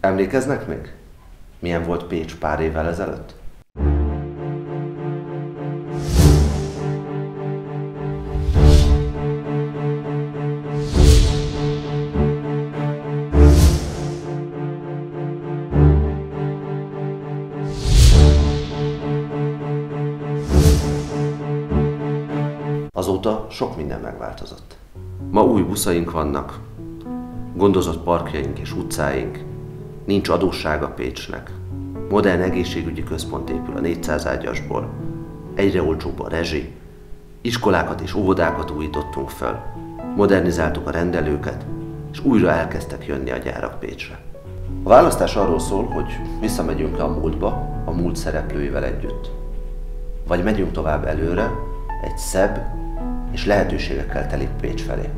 Emlékeznek még? Milyen volt Pécs pár évvel ezelőtt? Azóta sok minden megváltozott. Ma új buszaink vannak, gondozott parkjaink és utcáink, nincs adóssága Pécsnek. Modern egészségügyi központ épül a 400 ágyasból, egyre olcsóbb a rezsi, iskolákat és óvodákat újítottunk föl, modernizáltuk a rendelőket, és újra elkezdtek jönni a gyárak Pécsre. A választás arról szól, hogy visszamegyünk-e a múltba, a múlt szereplőivel együtt. Vagy megyünk tovább előre, egy szebb és lehetőségekkel teli Pécs felé.